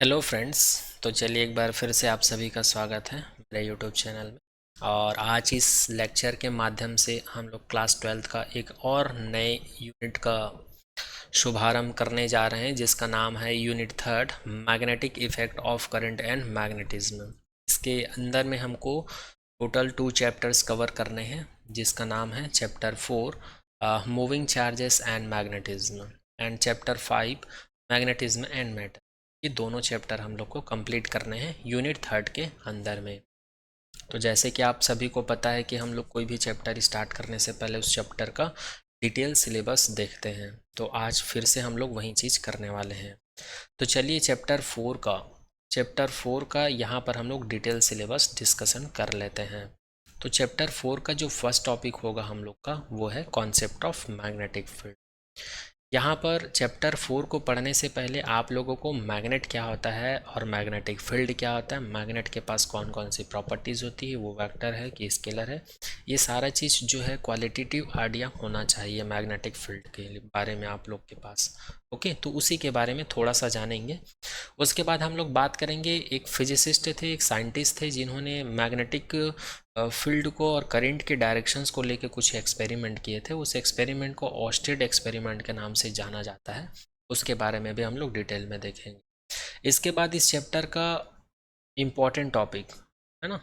Hello friends. तो चलिए एक बार फिर से आप सभी का स्वागत है मेरे यूट्यूब चैनल में। और आज इस लेक्चर के माध्यम से हम लोग क्लास 12th का एक और नए यूनिट का शुभारंभ करने जा रहे हैं, जिसका नाम है unit third, magnetic effect of current and magnetism. इसके अंदर में हमको टोटल 2 चैप्टर्स कवर करने हैं, जिसका नाम है chapter 4 moving charges and magnetism and chapter 5 magnetism and matter. ये दोनों चैप्टर हम लोग को कंप्लीट करने हैं यूनिट थर्ड के अंदर में। तो जैसे कि आप सभी को पता है कि हम लोग कोई भी चैप्टर स्टार्ट करने से पहले उस चैप्टर का डिटेल सिलेबस देखते हैं, तो आज फिर से हम लोग वही चीज़ करने वाले हैं। तो चलिए चैप्टर 4 का यहाँ पर हम लोग डिटेल सिलेबस डिस्कशन कर लेते हैं। तो चैप्टर 4 का जो फर्स्ट टॉपिक होगा हम लोग का, वो है कॉन्सेप्ट ऑफ मैग्नेटिक फील्ड। यहाँ पर चैप्टर 4 को पढ़ने से पहले आप लोगों को मैग्नेट क्या होता है और मैग्नेटिक फील्ड क्या होता है, मैग्नेट के पास कौन कौन सी प्रॉपर्टीज़ होती है, वो वेक्टर है कि स्केलर है, ये सारा चीज़ जो है क्वालिटेटिव आइडिया होना चाहिए मैग्नेटिक फील्ड के बारे में आप लोग के पास। ओके, तो उसी के बारे में थोड़ा सा जानेंगे। उसके बाद हम लोग बात करेंगे, एक फिजिसिस्ट थे, एक साइंटिस्ट थे, जिन्होंने मैग्नेटिक फील्ड को और करंट के डायरेक्शंस को लेके कुछ एक्सपेरिमेंट किए थे। उस एक्सपेरिमेंट को ऑस्टेड एक्सपेरिमेंट के नाम से जाना जाता है। उसके बारे में भी हम लोग डिटेल में देखेंगे। इसके बाद इस चैप्टर का इम्पॉर्टेंट टॉपिक है ना,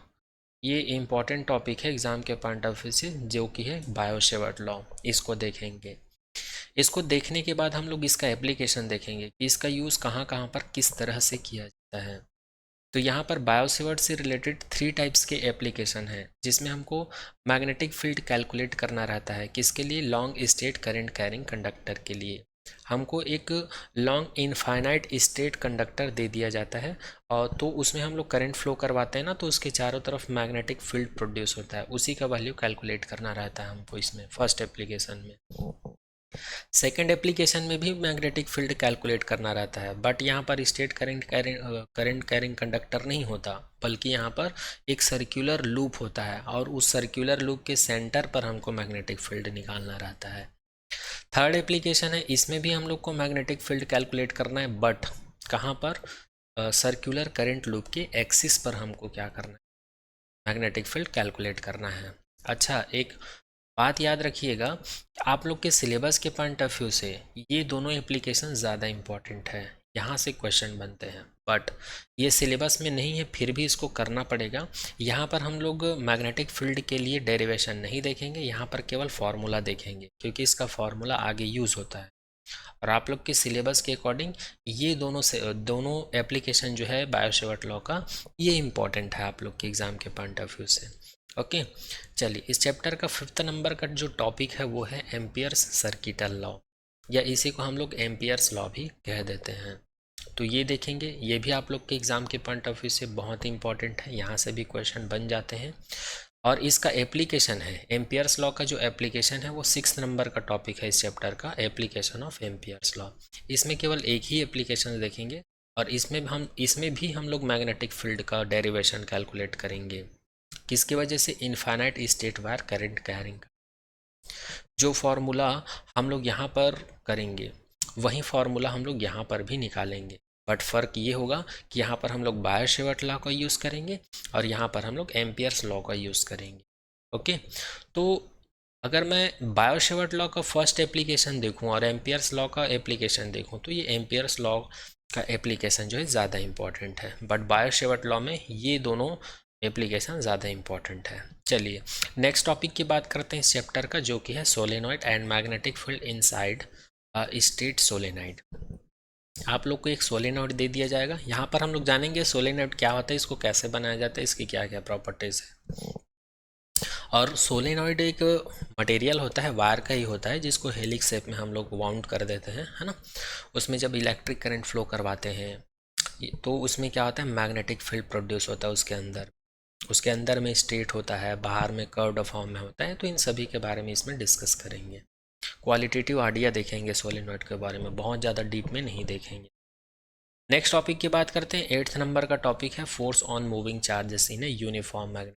ये इम्पॉर्टेंट टॉपिक है एग्ज़ाम के पॉइंट ऑफ व्यू से, जो कि है बायो-सेवर्ट लॉ। इसको देखेंगे। इसको देखने के बाद हम लोग इसका एप्लीकेशन देखेंगे कि इसका यूज़ कहाँ कहाँ पर किस तरह से किया जाता है। तो यहाँ पर बायोसेवर्ट से रिलेटेड 3 टाइप्स के एप्लीकेशन हैं, जिसमें हमको मैग्नेटिक फील्ड कैलकुलेट करना रहता है। किसके लिए? Long state current carrying conductor के लिए। हमको एक लॉन्ग इनफाइनाइट स्टेट कंडक्टर दे दिया जाता है, और तो उसमें हम लोग करंट फ्लो करवाते हैं ना, तो उसके चारों तरफ मैग्नेटिक फील्ड प्रोड्यूस होता है। उसी का वैल्यू कैलकुलेट करना रहता है हमको इसमें फर्स्ट एप्लीकेशन में। सेकेंड एप्लीकेशन में भी मैग्नेटिक फील्ड कैलकुलेट करना रहता है, बट यहाँ पर स्टेट करंट कैरिंग कंडक्टर नहीं होता, बल्कि यहाँ पर एक सर्कुलर लूप होता है, और उस सर्कुलर लूप के सेंटर पर हमको मैग्नेटिक फील्ड निकालना रहता है। थर्ड एप्लीकेशन है, इसमें भी हम लोग को मैग्नेटिक फील्ड कैलकुलेट करना है, बट कहाँ पर? सर्कुलर करंट लूप के एक्सिस पर हमको क्या करना है? मैग्नेटिक फील्ड कैलकुलेट करना है। अच्छा, एक बात याद रखिएगा, आप लोग के सिलेबस के पॉइंट ऑफ व्यू से ये दोनों एप्लीकेशन ज़्यादा इम्पॉर्टेंट है। यहाँ से क्वेश्चन बनते हैं, बट ये सिलेबस में नहीं है, फिर भी इसको करना पड़ेगा। यहाँ पर हम लोग मैग्नेटिक फील्ड के लिए डेरिवेशन नहीं देखेंगे, यहाँ पर केवल फार्मूला देखेंगे, क्योंकि इसका फार्मूला आगे यूज़ होता है। और आप लोग के सिलेबस के अकॉर्डिंग ये दोनों एप्लीकेशन जो है बायोसेवर्ट लॉ का, ये इम्पॉर्टेंट है आप लोग के एग्ज़ाम के पॉइंट ऑफ व्यू से। ओके, चलिए इस चैप्टर का 5th नंबर का जो टॉपिक है वो है एम्पियर्स सर्किटल लॉ, या इसी को हम लोग एम्पियर्स लॉ भी कह देते हैं। तो ये देखेंगे, ये भी आप लोग के एग्ज़ाम के पॉइंट ऑफ व्यू से बहुत ही इंपॉर्टेंट है, यहाँ से भी क्वेश्चन बन जाते हैं। और इसका एप्लीकेशन है, एम्पियर्स लॉ का जो एप्लीकेशन है वो 6th नंबर का टॉपिक है इस चैप्टर का, एप्लीकेशन ऑफ एम्पियर्स लॉ। इसमें केवल एक ही एप्लीकेशन देखेंगे, और इसमें भी हम लोग मैग्नेटिक फील्ड का डेरिवेशन कैलकुलेट करेंगे। किसकी वजह से? Infinite state wire current carrying. जो फॉर्मूला हम लोग यहाँ पर करेंगे, वही फॉर्मूला हम लोग यहाँ पर भी निकालेंगे, बट फ़र्क ये होगा कि यहाँ पर हम लोग बायो-सेवर्ट लॉ का यूज़ करेंगे, और यहाँ पर हम लोग एम्पियर्स लॉ का यूज़ करेंगे। ओके, तो अगर मैं बायो-सेवर्ट लॉ का फर्स्ट एप्लीकेशन देखूँ और एम्पियर्स लॉ का एप्लीकेशन देखूँ, तो ये एम्पियर्स लॉ का एप्लीकेशन जो है ज़्यादा इंपॉर्टेंट है, बट बायो-सेवर्ट लॉ में ये दोनों एप्लीकेशन ज़्यादा इंपॉर्टेंट है। चलिए नेक्स्ट टॉपिक की बात करते हैं इस चैप्टर का, जो कि है solenoid and magnetic field inside state solenoid. आप लोग को एक सोलेनॉइड दे दिया जाएगा, यहाँ पर हम लोग जानेंगे सोलेनॉइड क्या होता है, इसको कैसे बनाया जाता है, इसकी क्या क्या प्रॉपर्टीज़ है। और सोलेनॉइड एक मटेरियल होता है, वायर का ही होता है, जिसको हेलिक्स शेप में हम लोग वाउंड कर देते हैं, है ना। उसमें जब इलेक्ट्रिक करंट फ्लो करवाते हैं, तो उसमें क्या होता है? मैग्नेटिक फील्ड प्रोड्यूस होता है उसके अंदर में स्ट्रेट होता है, बाहर में कर्व्ड फॉर्म में होता है। तो इन सभी के बारे में इसमें डिस्कस करेंगे। क्वालिटेटिव आइडिया देखेंगे सोलेनॉइड के बारे में, बहुत ज़्यादा डीप में नहीं देखेंगे। नेक्स्ट टॉपिक की बात करते हैं, 8th नंबर का टॉपिक है force on moving charges in a uniform magnet.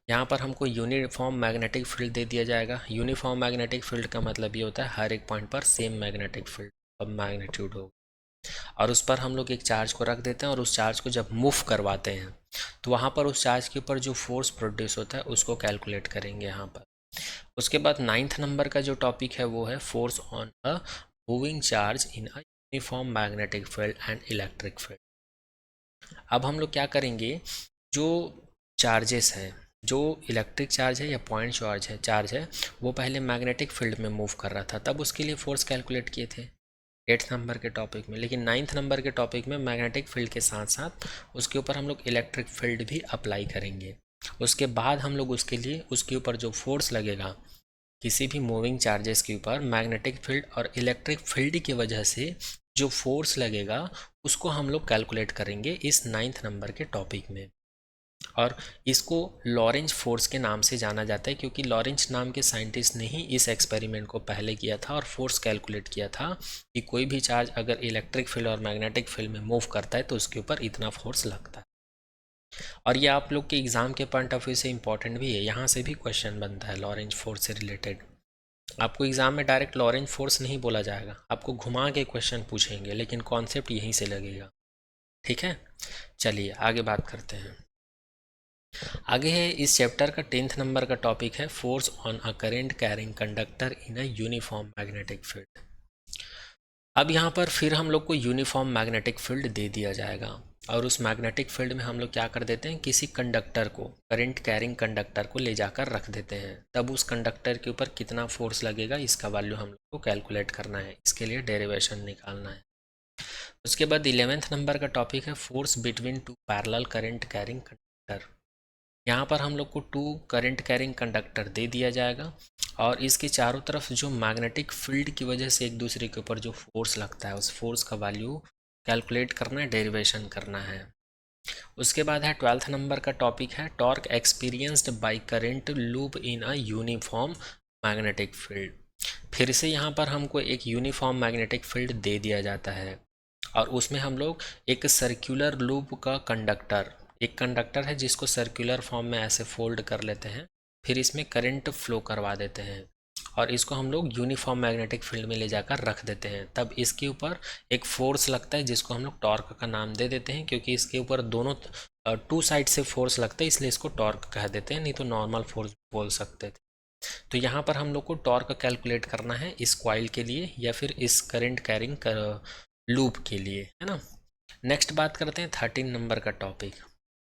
यहाँ पर हमको यूनिफॉर्म मैग्नेटिक फील्ड दे दिया जाएगा। यूनिफॉर्म मैग्नेटिक फील्ड का मतलब ये होता है हर एक पॉइंट पर सेम मैग्नेटिक फील्ड अब मैग्नीट्यूड होगा। और उस पर हम लोग एक चार्ज को रख देते हैं और उस चार्ज को जब मूव करवाते हैं तो वहाँ पर उस चार्ज के ऊपर जो फोर्स प्रोड्यूस होता है उसको कैलकुलेट करेंगे यहाँ पर। उसके बाद 9th नंबर का जो टॉपिक है वो है force on a moving charge in a uniform magnetic field and electric field. अब हम लोग क्या करेंगे, जो चार्जेस हैं, जो इलेक्ट्रिक चार्ज है या पॉइंट चार्ज है वो पहले मैग्नेटिक फील्ड में मूव कर रहा था, तब उसके लिए फोर्स कैलकुलेट किए थे 8th नंबर के टॉपिक में। लेकिन 9th नंबर के टॉपिक में मैग्नेटिक फील्ड के साथ साथ उसके ऊपर हम लोग इलेक्ट्रिक फील्ड भी अप्लाई करेंगे। उसके बाद हम लोग उसके लिए उसके ऊपर जो फोर्स लगेगा किसी भी मूविंग चार्जेस के ऊपर मैग्नेटिक फील्ड और इलेक्ट्रिक फील्ड की वजह से जो फोर्स लगेगा उसको हम लोग कैलकुलेट करेंगे इस 9th नंबर के टॉपिक में। और इसको लॉरेंज फोर्स के नाम से जाना जाता है क्योंकि लॉरेंज नाम के साइंटिस्ट ने ही इस एक्सपेरिमेंट को पहले किया था और फोर्स कैलकुलेट किया था कि कोई भी चार्ज अगर इलेक्ट्रिक फील्ड और मैग्नेटिक फील्ड में मूव करता है तो उसके ऊपर इतना फोर्स लगता है। और ये आप लोग के एग्जाम के पॉइंट ऑफ व्यू से इंपॉर्टेंट भी है, यहाँ से भी क्वेश्चन बनता है लॉरेंज फोर्स से रिलेटेड। आपको एग्जाम में डायरेक्ट लॉरेंज फोर्स नहीं बोला जाएगा, आपको घुमा के क्वेश्चन पूछेंगे, लेकिन कॉन्सेप्ट यहीं से लगेगा। ठीक है, चलिए आगे बात करते हैं। आगे है इस चैप्टर का 10th नंबर का टॉपिक है force on a current carrying conductor in a uniform magnetic field. अब यहाँ पर फिर हम लोग को यूनिफॉर्म मैग्नेटिक फील्ड दे दिया जाएगा और उस मैग्नेटिक फील्ड में हम लोग क्या कर देते हैं, किसी कंडक्टर को, करंट कैरिंग कंडक्टर को ले जाकर रख देते हैं। तब उस कंडक्टर के ऊपर कितना फोर्स लगेगा इसका वैल्यू हम लोग को कैलकुलेट करना है, इसके लिए डेरिवेशन निकालना है। उसके बाद 11th नंबर का टॉपिक है force between two parallel current carrying conductor. यहाँ पर हम लोग को 2 करंट कैरिंग कंडक्टर दे दिया जाएगा और इसके चारों तरफ जो मैग्नेटिक फील्ड की वजह से एक दूसरे के ऊपर जो फोर्स लगता है उस फोर्स का वैल्यू कैलकुलेट करना है, डेरिवेशन करना है। उसके बाद है 12th नंबर का टॉपिक है torque experienced by current loop in a uniform magnetic field. फिर से यहाँ पर हमको एक यूनिफॉर्म मैग्नेटिक फील्ड दे दिया जाता है और उसमें हम लोग एक सर्कुलर लूप का कंडक्टर, एक कंडक्टर है जिसको सर्कुलर फॉर्म में ऐसे फोल्ड कर लेते हैं, फिर इसमें करंट फ्लो करवा देते हैं और इसको हम लोग यूनिफॉर्म मैग्नेटिक फील्ड में ले जाकर रख देते हैं। तब इसके ऊपर एक फोर्स लगता है जिसको हम लोग टॉर्क का नाम दे देते हैं, क्योंकि इसके ऊपर दोनों 2 साइड से फोर्स लगता है इसलिए इसको टॉर्क कह देते हैं, नहीं तो नॉर्मल फोर्स बोल सकते थे। तो यहाँ पर हम लोग को टॉर्क कैलकुलेट करना है इस कॉइल के लिए या फिर इस करंट कैरिंग लूप के लिए, है ना। नेक्स्ट बात करते हैं 13 नंबर का टॉपिक।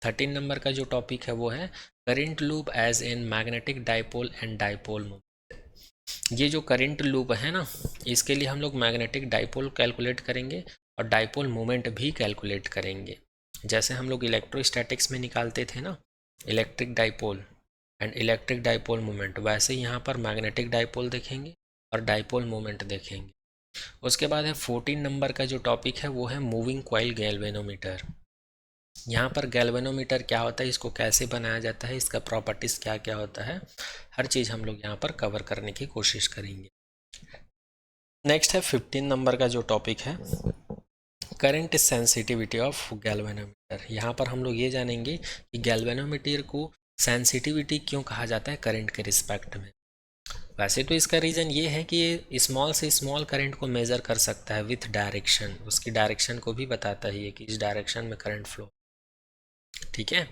13 नंबर का जो टॉपिक है वो है current loop as in magnetic dipole and dipole movement. ये जो करंट लूप है ना, इसके लिए हम लोग मैग्नेटिक डाइपोल कैलकुलेट करेंगे और डाइपोल मूवमेंट भी कैलकुलेट करेंगे। जैसे हम लोग इलेक्ट्रोस्टैटिक्स में निकालते थे ना electric dipole and electric dipole movement, वैसे ही यहाँ पर मैग्नेटिक डाइपोल देखेंगे और डाइपोल मूवमेंट देखेंगे। उसके बाद है 14 नंबर का जो टॉपिक है वो है मूविंग कॉइल गैल्वेनोमीटर। यहाँ पर गैल्वेनोमीटर क्या होता है, इसको कैसे बनाया जाता है, इसका प्रॉपर्टीज़ क्या क्या होता है, हर चीज़ हम लोग यहाँ पर कवर करने की कोशिश करेंगे। नेक्स्ट है 15 नंबर का जो टॉपिक है करंट सेंसिटिविटी ऑफ गैल्वेनोमीटर। यहाँ पर हम लोग ये जानेंगे कि गैल्वेनोमीटर को सेंसिटिविटी क्यों कहा जाता है करंट के रिस्पेक्ट में। वैसे तो इसका रीज़न ये है कि ये स्मॉल से स्मॉल करंट को मेज़र कर सकता है विथ डायरेक्शन, उसकी डायरेक्शन को भी बताता है कि इस डायरेक्शन में करंट फ्लो। ठीक है,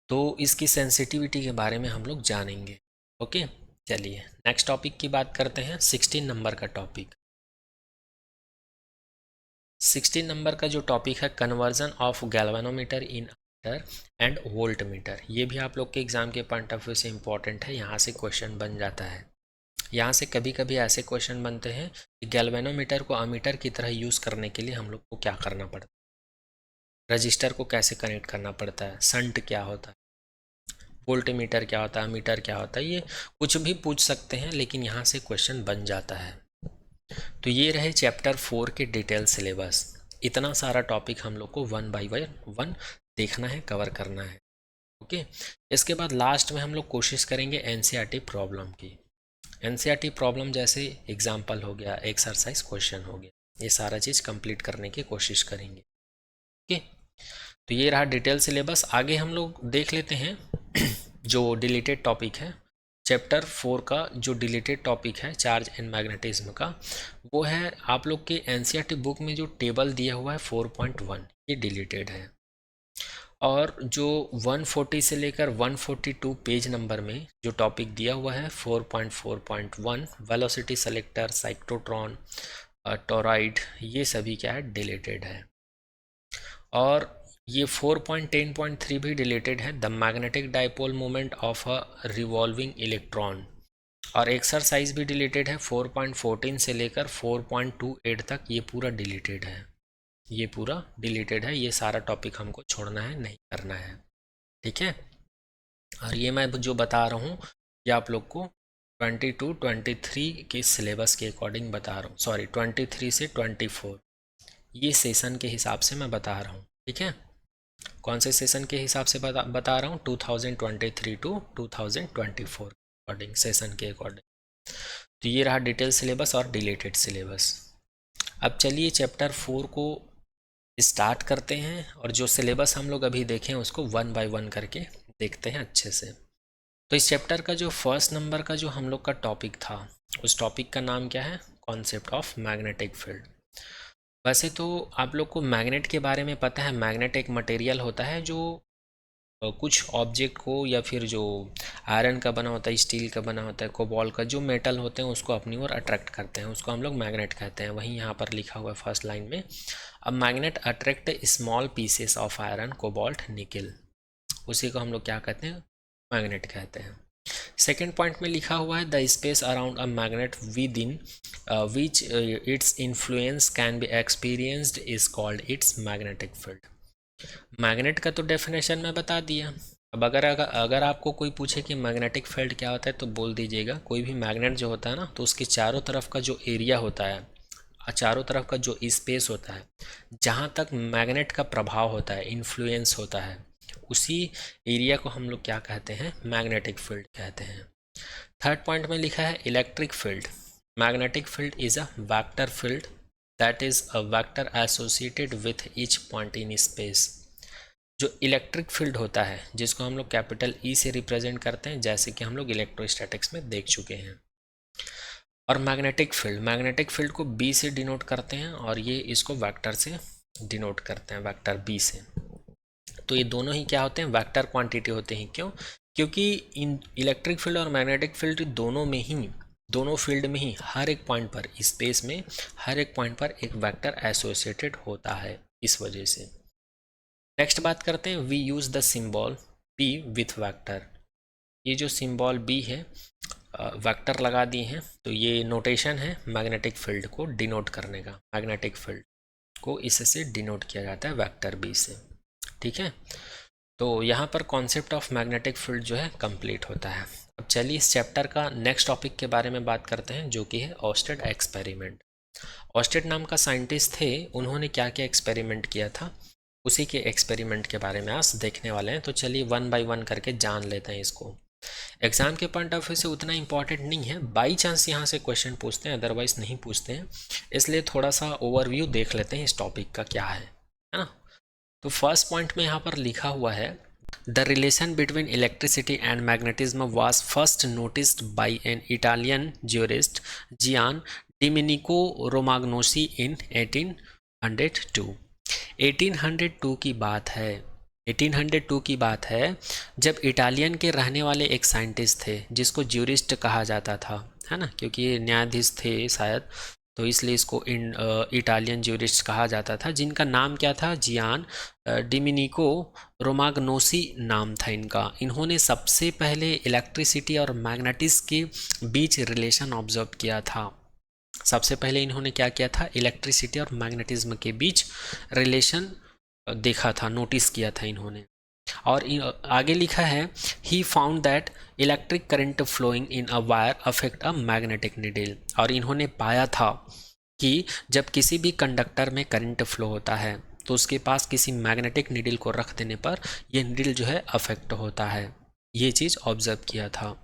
तो इसकी सेंसिटिविटी के बारे में हम लोग जानेंगे। ओके, चलिए नेक्स्ट टॉपिक की बात करते हैं। 16 नंबर का टॉपिक, 16 नंबर का जो टॉपिक है conversion of galvanometer in meter and volt meter. ये भी आप लोग के एग्जाम के पॉइंट ऑफ व्यू से इंपॉर्टेंट है, यहाँ से क्वेश्चन बन जाता है। यहाँ से कभी कभी ऐसे क्वेश्चन बनते हैं कि गैल्वेनोमीटर को अमीटर की तरह यूज़ करने के लिए हम लोग को क्या करना पड़ता है, रजिस्टर को कैसे कनेक्ट करना पड़ता है, संट क्या होता है, वोल्ट मीटर क्या होता है, मीटर क्या होता है, ये कुछ भी पूछ सकते हैं, लेकिन यहाँ से क्वेश्चन बन जाता है। तो ये रहे चैप्टर 4 के डिटेल सिलेबस। इतना सारा टॉपिक हम लोग को 1 बाय 1 देखना है, कवर करना है। ओके, इसके बाद लास्ट में हम लोग कोशिश करेंगे एनसीईआरटी प्रॉब्लम की। एनसीईआरटी प्रॉब्लम जैसे एग्जाम्पल हो गया, एक्सरसाइज क्वेश्चन हो गया, ये सारा चीज़ कंप्लीट करने की कोशिश करेंगे। ओके, तो ये रहा डिटेल सिलेबस। आगे हम लोग देख लेते हैं जो डिलीटेड टॉपिक है चैप्टर 4 का जो डिलीटेड टॉपिक है चार्ज एंड मैग्नेटिज्म का, वो है आप लोग के एनसीईआरटी बुक में जो टेबल दिया हुआ है 4.1, ये डिलीटेड है। और जो 140 से लेकर 142 पेज नंबर में जो टॉपिक दिया हुआ है 4.4.1 वेलोसिटी सेलेक्टर, साइक्लोट्रॉन, टोरॉइड, ये सभी क्या है, डिलीटेड है। और ये 4.10.3 भी डिलीटेड है, the magnetic dipole moment of a revolving electron. और एक्सरसाइज भी डिलीटेड है 4.14 से लेकर 4.28 तक, ये पूरा डिलीटेड है, ये पूरा डिलीटेड है। ये सारा टॉपिक हमको छोड़ना है, नहीं करना है, ठीक है। और ये मैं जो बता रहा हूँ ये आप लोग को 22-23 के सिलेबस के अकॉर्डिंग बता रहा हूँ, सॉरी 23 से 24, ये सेशन के हिसाब से मैं बता रहा हूँ, ठीक है। कौन से सेशन के हिसाब से बता रहा हूँ, 2023 टू 2024 अकॉर्डिंग, सेशन के अकॉर्डिंग। तो ये रहा डिटेल सिलेबस और डिलीटेड सिलेबस। अब चलिए चैप्टर 4 को स्टार्ट करते हैं, और जो सिलेबस हम लोग अभी देखें उसको 1 बाय 1 करके देखते हैं अच्छे से। तो इस चैप्टर का जो फर्स्ट नंबर का जो हम लोग का टॉपिक था, उस टॉपिक का नाम क्या है, कॉन्सेप्ट ऑफ मैग्नेटिक फील्ड। वैसे तो आप लोग को मैग्नेट के बारे में पता है, मैग्नेट एक मटेरियल होता है जो कुछ ऑब्जेक्ट को, या फिर जो आयरन का बना होता है, स्टील का बना होता है, कोबाल्ट का, जो मेटल होते हैं उसको अपनी ओर अट्रैक्ट करते हैं, उसको हम लोग मैग्नेट कहते हैं। वहीं यहाँ पर लिखा हुआ है फर्स्ट लाइन में, अब magnet attract small pieces of iron, cobalt, निकल, उसी को हम लोग क्या कहते हैं, मैग्नेट कहते हैं। सेकेंड पॉइंट में लिखा हुआ है, the space around a magnet with in which its influence can be experienced is called its magnetic field. Magnet का तो डेफिनेशन मैं बता दिया। अब अगर आपको कोई पूछे कि मैग्नेटिक फील्ड क्या होता है, तो बोल दीजिएगा, कोई भी मैग्नेट जो होता है ना, तो उसके चारों तरफ का जो एरिया होता है, चारों तरफ का जो स्पेस होता है, जहाँ तक मैग्नेट का प्रभाव होता है, इन्फ्लुएंस होता है, उसी एरिया को हम लोग क्या कहते हैं, मैग्नेटिक फील्ड कहते हैं। थर्ड पॉइंट में लिखा है electric field. Magnetic field is a vector field that is a vector associated with each point in space. जो इलेक्ट्रिक फील्ड होता है, जिसको हम लोग कैपिटल ई से रिप्रेजेंट करते हैं, जैसे कि हम लोग इलेक्ट्रोस्टैटिक्स में देख चुके हैं। और मैग्नेटिक फील्ड को बी से डिनोट करते हैं, और ये इसको वेक्टर से डिनोट करते हैं, वेक्टर बी से। तो ये दोनों ही क्या होते हैं, वेक्टर क्वांटिटी होते हैं। क्यों? क्योंकि इन इलेक्ट्रिक फील्ड और मैग्नेटिक फील्ड दोनों फील्ड में ही हर एक पॉइंट पर, स्पेस में हर एक पॉइंट पर एक वेक्टर एसोसिएटेड होता है, इस वजह से। नेक्स्ट बात करते हैं, we use the symbol B with vector. ये जो सिंबल बी है, वेक्टर लगा दिए हैं, तो ये नोटेशन है मैग्नेटिक फील्ड को डिनोट करने का। मैग्नेटिक फील्ड को इससे डिनोट किया जाता है वेक्टर बी से, ठीक है। तो यहाँ पर कॉन्सेप्ट ऑफ मैग्नेटिक फील्ड जो है कंप्लीट होता है। अब चलिए इस चैप्टर का नेक्स्ट टॉपिक के बारे में बात करते हैं, जो कि है ऑस्टेड एक्सपेरिमेंट। ऑस्टेड नाम का साइंटिस्ट थे, उन्होंने क्या क्या एक्सपेरिमेंट किया था, उसी के एक्सपेरिमेंट के बारे में आज देखने वाले हैं। तो चलिए 1 बाय 1 करके जान लेते हैं इसको। एग्जाम के पॉइंट ऑफ व्यू से उतना इंपॉर्टेंट नहीं है, बाई चांस यहाँ से क्वेश्चन पूछते हैं, अदरवाइज नहीं पूछते हैं, इसलिए थोड़ा सा ओवरव्यू देख लेते हैं इस टॉपिक का क्या है ना। तो फर्स्ट पॉइंट में यहाँ पर लिखा हुआ है, the relation between electricity and magnetism was first noticed by an Italian jurist Gian Domenico Romagnosi in 1802। 1802 की बात है, 1802 की बात है, जब इटालियन के रहने वाले एक साइंटिस्ट थे, जिसको ज्यूरिस्ट कहा जाता था, है ना, क्योंकि ये न्यायाधीश थे शायद, तो इसलिए इसको इटालियन ज्यूरिस्ट कहा जाता था, जिनका नाम क्या था, जियान डिमिनिको रोमाग्नोसी नाम था इनका। इन्होंने सबसे पहले इलेक्ट्रिसिटी और मैग्नेटिज्म के बीच रिलेशन ऑब्जर्व किया था। सबसे पहले इन्होंने क्या किया था, इलेक्ट्रिसिटी और मैग्नेटिज्म के बीच रिलेशन देखा था, नोटिस किया था इन्होंने। और आगे लिखा है, he found that electric current flowing in a wire affect a magnetic needle. और इन्होंने पाया था कि जब किसी भी कंडक्टर में करंट फ्लो होता है, तो उसके पास किसी मैग्नेटिक नीडल को रख देने पर यह नीडल जो है अफेक्ट होता है, ये चीज़ ऑब्जर्व किया था।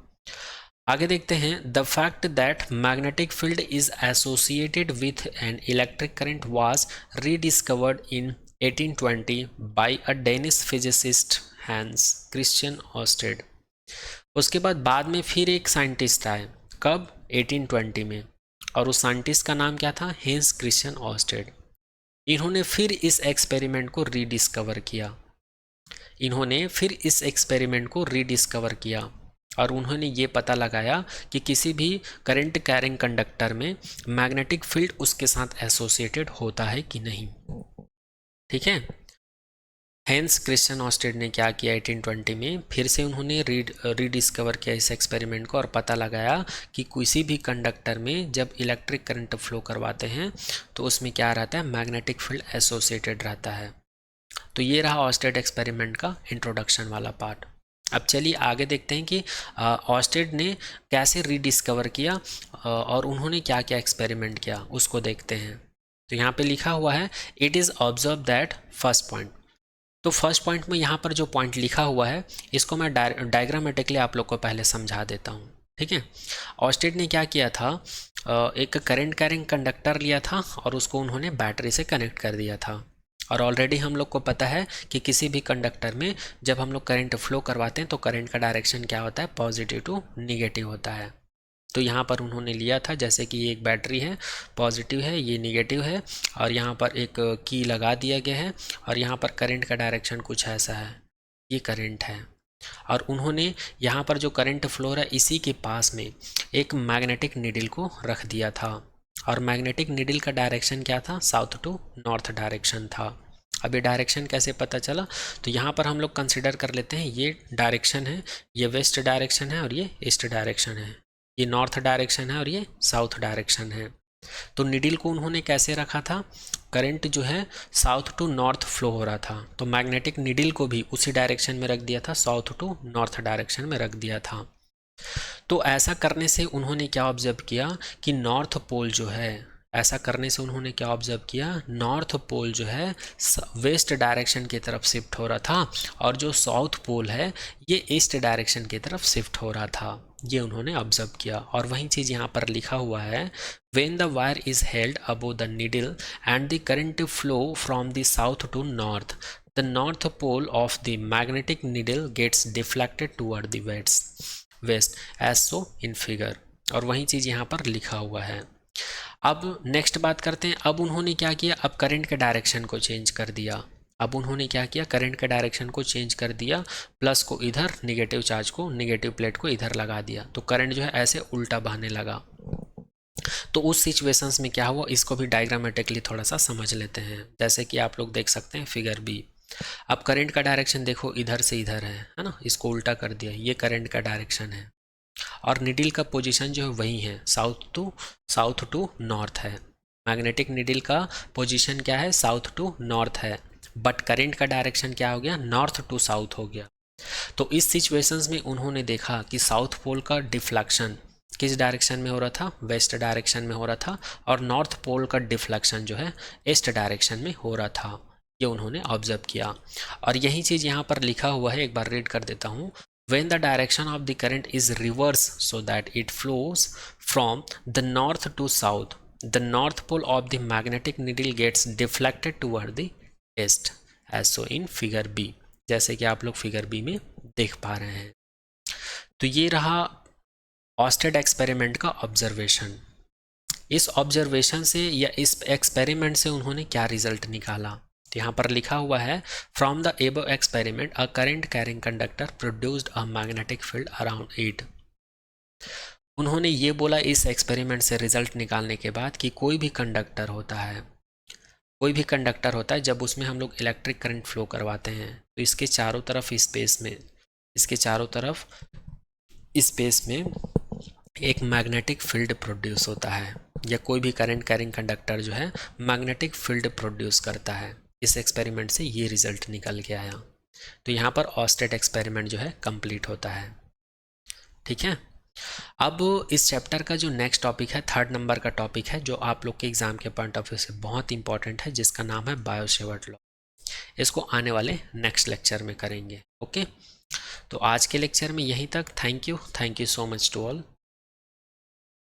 आगे देखते हैं, the fact that magnetic field is associated with an electric current was rediscovered in 1820 by a Danish physicist Hans Christian Ørsted। उसके बाद में फिर एक साइंटिस्ट आए, कब? 1820 में, और उस साइंटिस्ट का नाम क्या था? Hence Christian Oersted. इन्होंने फिर इस एक्सपेरिमेंट को रीडिस्कवर किया, और उन्होंने ये पता लगाया कि किसी भी करंट कैरिंग कंडक्टर में मैग्नेटिक फील्ड उसके साथ एसोसिएटेड होता है कि नहीं। ठीक है, हेंस क्रिश्चियन ऑस्टेड ने क्या किया? 1820 में फिर से उन्होंने रीडिस्कवर किया इस एक्सपेरिमेंट को और पता लगाया कि किसी भी कंडक्टर में जब इलेक्ट्रिक करंट फ्लो करवाते हैं तो उसमें क्या रहता है? मैग्नेटिक फील्ड एसोसिएटेड रहता है। तो ये रहा ऑस्टेड एक्सपेरिमेंट का इंट्रोडक्शन वाला पार्ट। अब चलिए आगे देखते हैं कि ऑस्टेड ने कैसे रीडिस्कवर किया और उन्होंने क्या क्या एक्सपेरिमेंट किया, उसको देखते हैं। तो यहाँ पे लिखा हुआ है, it is observe that, first point. तो फर्स्ट पॉइंट में यहाँ पर जो पॉइंट लिखा हुआ है इसको मैं डायग्रामेटिकली आप लोग को पहले समझा देता हूँ। ठीक है, ऑस्टेड ने क्या किया था? एक करंट कैरिंग कंडक्टर लिया था और उसको उन्होंने बैटरी से कनेक्ट कर दिया था। और ऑलरेडी हम लोग को पता है कि किसी भी कंडक्टर में जब हम लोग करंट फ्लो करवाते हैं तो करंट का डायरेक्शन क्या होता है? पॉजिटिव टू निगेटिव होता है। तो यहाँ पर उन्होंने लिया था, जैसे कि ये एक बैटरी है, पॉजिटिव है, ये निगेटिव है, और यहाँ पर एक की लगा दिया गया है, और यहाँ पर करंट का डायरेक्शन कुछ ऐसा है, ये करंट है। और उन्होंने यहाँ पर जो करंट फ्लो है इसी के पास में एक मैग्नेटिक नीडल को रख दिया था, और मैग्नेटिक नीडल का डायरेक्शन क्या था? साउथ टू नॉर्थ डायरेक्शन था। अब ये डायरेक्शन कैसे पता चला? तो यहाँ पर हम लोग कंसिडर कर लेते हैं, ये डायरेक्शन है, ये वेस्ट डायरेक्शन है और ये ईस्ट डायरेक्शन है, ये नॉर्थ डायरेक्शन है और ये साउथ डायरेक्शन है। तो नीडल को उन्होंने कैसे रखा था? करंट जो है साउथ टू नॉर्थ फ्लो हो रहा था, तो मैग्नेटिक नीडल को भी उसी डायरेक्शन में रख दिया था, साउथ टू नॉर्थ डायरेक्शन में रख दिया था। तो ऐसा करने से उन्होंने क्या ऑब्जर्व किया कि नॉर्थ पोल जो है, ऐसा करने से उन्होंने क्या ऑब्जर्व किया? नॉर्थ पोल जो है वेस्ट डायरेक्शन की तरफ शिफ्ट हो रहा था, और जो साउथ पोल है ये ईस्ट डायरेक्शन की तरफ शिफ्ट हो रहा था। ये उन्होंने ऑब्जर्व किया। और वही चीज़ यहाँ पर लिखा हुआ है, when the wire is held above the needle and the current flow from the south to north, the north pole of the magnetic needle gets deflected toward the west as so in figure। और वही चीज़ यहाँ पर लिखा हुआ है। अब next बात करते हैं, अब उन्होंने क्या किया? अब करंट के डायरेक्शन को चेंज कर दिया। अब उन्होंने क्या किया? करंट के डायरेक्शन को चेंज कर दिया, प्लस को इधर, निगेटिव चार्ज को, निगेटिव प्लेट को इधर लगा दिया, तो करंट जो है ऐसे उल्टा बहने लगा। तो उस सिचुएशंस में क्या हुआ, इसको भी डायग्रामेटिकली थोड़ा सा समझ लेते हैं। जैसे कि आप लोग देख सकते हैं फिगर बी। अब करंट का डायरेक्शन देखो, इधर से इधर है ना, इसको उल्टा कर दिया, ये करंट का डायरेक्शन है, और नीडल का पोजीशन जो है वही है, साउथ टू नॉर्थ है। मैग्नेटिक नीडल का पोजीशन क्या है? साउथ टू नॉर्थ है, बट करंट का डायरेक्शन क्या हो गया? नॉर्थ टू साउथ हो गया। तो इस सिचुएशंस में उन्होंने देखा कि साउथ पोल का डिफ्लेक्शन किस डायरेक्शन में हो रहा था? वेस्ट डायरेक्शन में हो रहा था, और नॉर्थ पोल का डिफ्लेक्शन जो है ईस्ट डायरेक्शन में हो रहा था। ये उन्होंने ऑब्जर्व किया, और यही चीज़ यहाँ पर लिखा हुआ है, एक बार रीड कर देता हूँ। When the direction of the current is reverse so that it flows from the north to south, the north pole of the magnetic needle gets deflected toward the east as so in figure B, जैसे कि आप लोग figure B में देख पा रहे हैं। तो ये रहा ऑस्टेड एक्सपेरिमेंट का ऑब्जर्वेशन। इस ऑब्जर्वेशन से या इस एक्सपेरिमेंट से उन्होंने क्या रिजल्ट निकाला? यहाँ पर लिखा हुआ है, from the above experiment a current carrying conductor produced a magnetic field around it. उन्होंने ये बोला इस एक्सपेरिमेंट से रिजल्ट निकालने के बाद कि कोई भी कंडक्टर होता है जब उसमें हम लोग इलेक्ट्रिक करंट फ्लो करवाते हैं तो इसके चारों तरफ स्पेस में एक मैग्नेटिक फील्ड प्रोड्यूस होता है, या कोई भी करंट कैरिंग कंडक्टर जो है मैग्नेटिक फील्ड प्रोड्यूस करता है। इस एक्सपेरिमेंट से ये रिजल्ट निकल के आया। तो यहाँ पर ऑस्टेड एक्सपेरिमेंट जो है कंप्लीट होता है। ठीक है, अब इस चैप्टर का जो नेक्स्ट टॉपिक है, 3rd नंबर का टॉपिक है, जो आप लोग के एग्जाम के पॉइंट ऑफ व्यू से बहुत इंपॉर्टेंट है, जिसका नाम है बायो-सेवर्ट लॉ। इसको आने वाले नेक्स्ट लेक्चर में करेंगे। ओके, तो आज के लेक्चर में यहीं तक। Thank you so much to all.